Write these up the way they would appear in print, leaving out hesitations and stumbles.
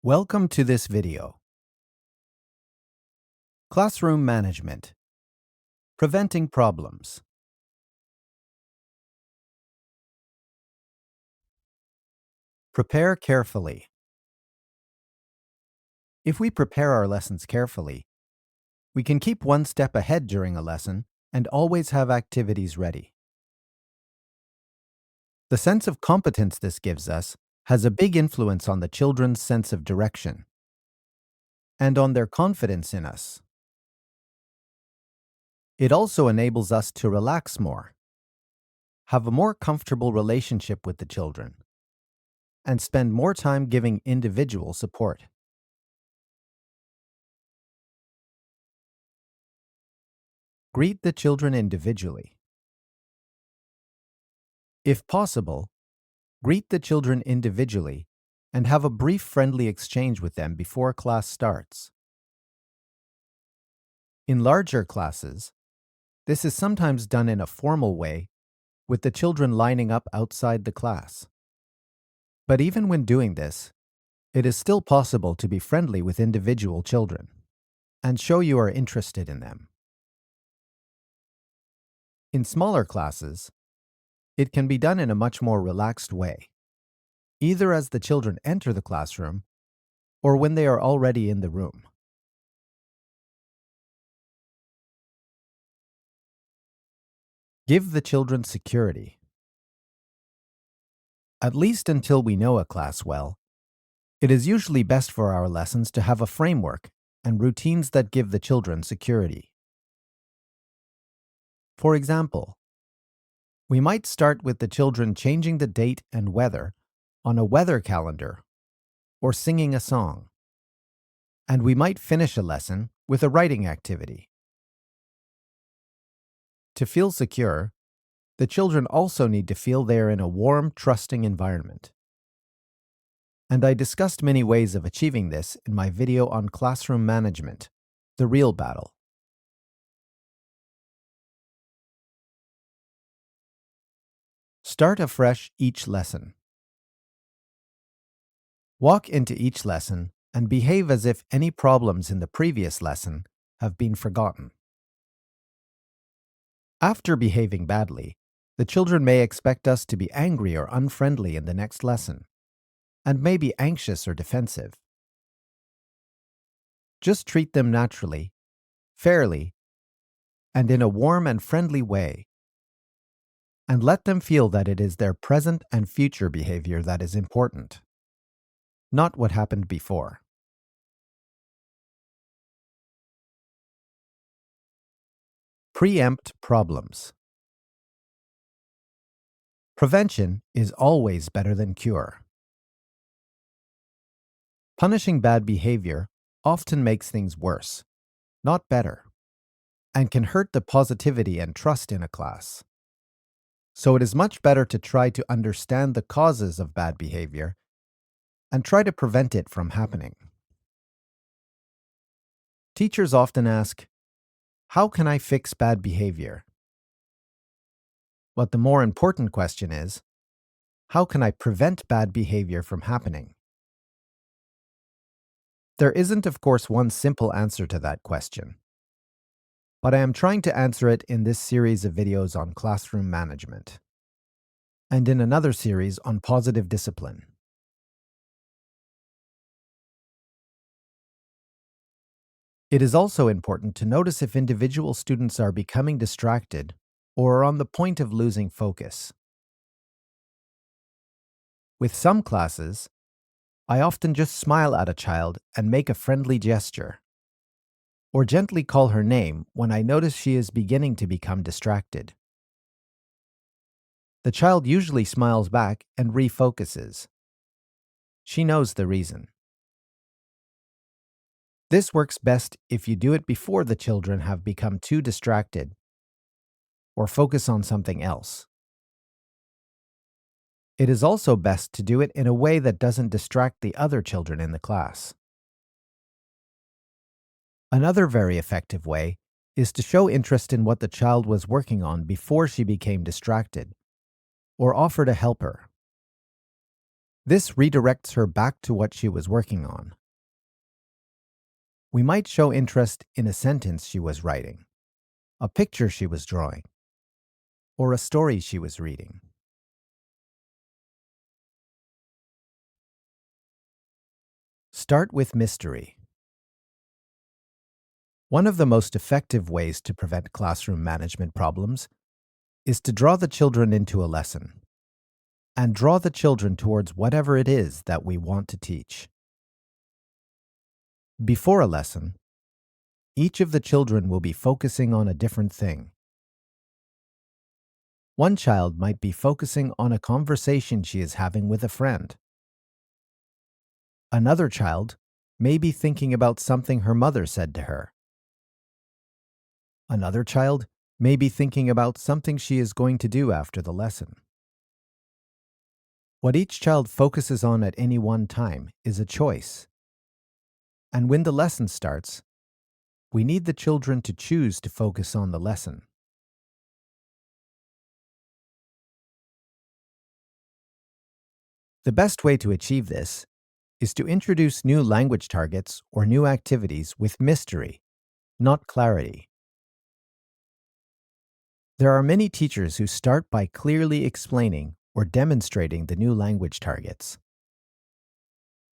Welcome to this video. Classroom Management. Preventing Problems. Prepare carefully. If we prepare our lessons carefully, we can keep one step ahead during a lesson and always have activities ready. The sense of competence this gives us has a big influence on the children's sense of direction and on their confidence in us. It also enables us to relax more, have a more comfortable relationship with the children, and spend more time giving individual support. Greet the children individually. If possible, greet the children individually and have a brief friendly exchange with them before class starts. In larger classes, this is sometimes done in a formal way, with the children lining up outside the class. But even when doing this, it is still possible to be friendly with individual children and show you are interested in them. In smaller classes, it can be done in a much more relaxed way, either as the children enter the classroom or when they are already in the room. Give the children security. At least until we know a class well, it is usually best for our lessons to have a framework and routines that give the children security. For example, we might start with the children changing the date and weather on a weather calendar or singing a song, and we might finish a lesson with a writing activity. To feel secure, the children also need to feel they are in a warm, trusting environment. And I discussed many ways of achieving this in my video on classroom management, the real battle. Start afresh each lesson. Walk into each lesson and behave as if any problems in the previous lesson have been forgotten. After behaving badly, the children may expect us to be angry or unfriendly in the next lesson, and may be anxious or defensive. Just treat them naturally, fairly, and in a warm and friendly way, and let them feel that it is their present and future behavior that is important, not what happened before. Pre-empt problems. Prevention is always better than cure. Punishing bad behavior often makes things worse, not better, and can hurt the positivity and trust in a class. So it is much better to try to understand the causes of bad behavior and try to prevent it from happening. Teachers often ask, "How can I fix bad behavior?" But the more important question is, how can I prevent bad behavior from happening? There isn't, of course, one simple answer to that question, but I am trying to answer it in this series of videos on classroom management, and in another series on positive discipline. It is also important to notice if individual students are becoming distracted or are on the point of losing focus. With some classes, I often just smile at a child and make a friendly gesture, or gently call her name when I notice she is beginning to become distracted. The child usually smiles back and refocuses. She knows the reason. This works best if you do it before the children have become too distracted or focus on something else. It is also best to do it in a way that doesn't distract the other children in the class. Another very effective way is to show interest in what the child was working on before she became distracted, or offer to help her. This redirects her back to what she was working on. We might show interest in a sentence she was writing, a picture she was drawing, or a story she was reading. Start with mystery. One of the most effective ways to prevent classroom management problems is to draw the children into a lesson and draw the children towards whatever it is that we want to teach. Before a lesson, each of the children will be focusing on a different thing. One child might be focusing on a conversation she is having with a friend. Another child may be thinking about something her mother said to her. Another child may be thinking about something she is going to do after the lesson. What each child focuses on at any one time is a choice. And when the lesson starts, we need the children to choose to focus on the lesson. The best way to achieve this is to introduce new language targets or new activities with mystery, not clarity. There are many teachers who start by clearly explaining or demonstrating the new language targets.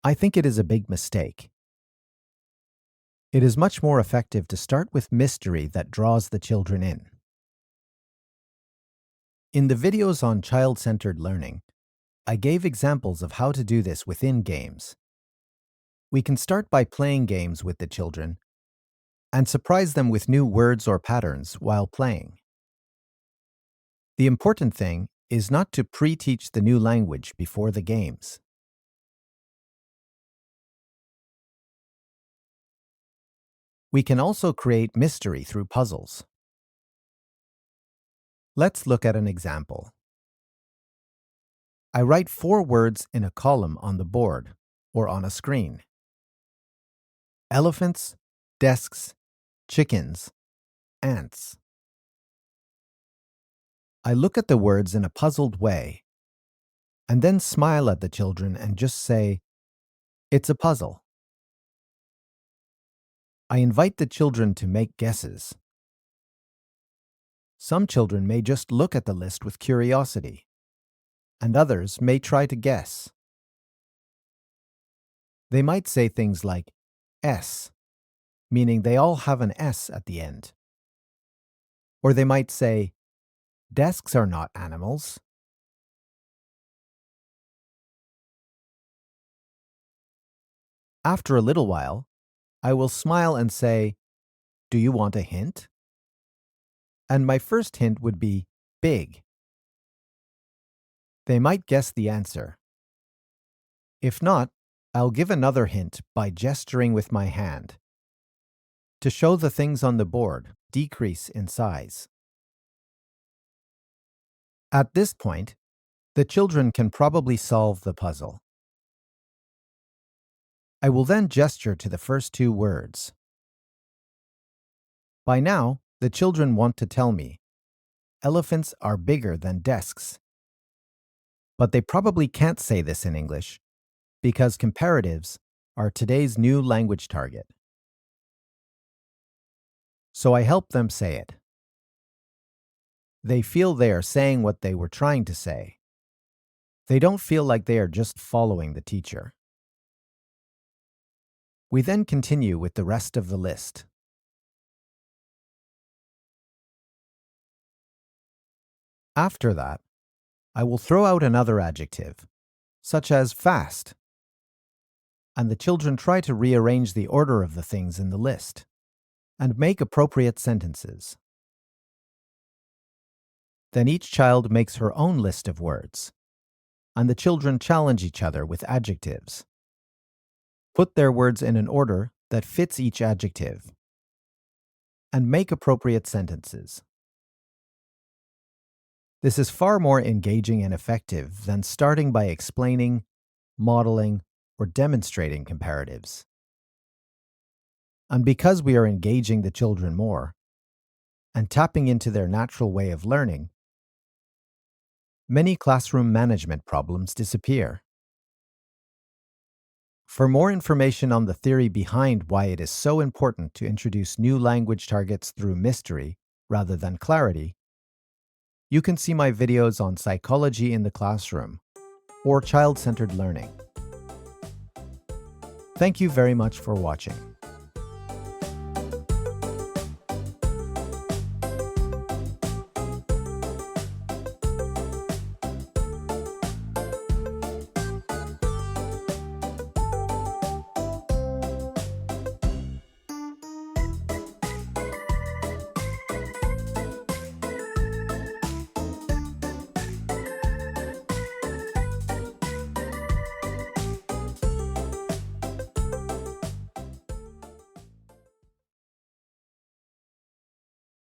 I think it is a big mistake. It is much more effective to start with mystery that draws the children in. In the videos on child-centered learning, I gave examples of how to do this within games. We can start by playing games with the children and surprise them with new words or patterns while playing. The important thing is not to pre-teach the new language before the games. We can also create mystery through puzzles. Let's look at an example. I write 4 words in a column on the board or on a screen. Elephants, desks, chickens, ants. I look at the words in a puzzled way and then smile at the children and just say, "It's a puzzle." I invite the children to make guesses. Some children may just look at the list with curiosity, and others may try to guess. They might say things like S, meaning they all have an S at the end. Or they might say, "Desks are not animals." After a little while, I will smile and say, "Do you want a hint?" And my first hint would be big. They might guess the answer. If not, I'll give another hint by gesturing with my hand to show the things on the board decrease in size. At this point, the children can probably solve the puzzle. I will then gesture to the first 2 words. By now, the children want to tell me, "Elephants are bigger than desks." But they probably can't say this in English because comparatives are today's new language target. So I help them say it. They feel they are saying what they were trying to say. They don't feel like they are just following the teacher. We then continue with the rest of the list. After that, I will throw out another adjective, such as fast, and the children try to rearrange the order of the things in the list and make appropriate sentences. Then each child makes her own list of words, and the children challenge each other with adjectives. Put their words in an order that fits each adjective, and make appropriate sentences. This is far more engaging and effective than starting by explaining, modeling, or demonstrating comparatives. And because we are engaging the children more and tapping into their natural way of learning, many classroom management problems disappear. For more information on the theory behind why it is so important to introduce new language targets through mystery rather than clarity, you can see my videos on psychology in the classroom or child-centered learning. Thank you very much for watching.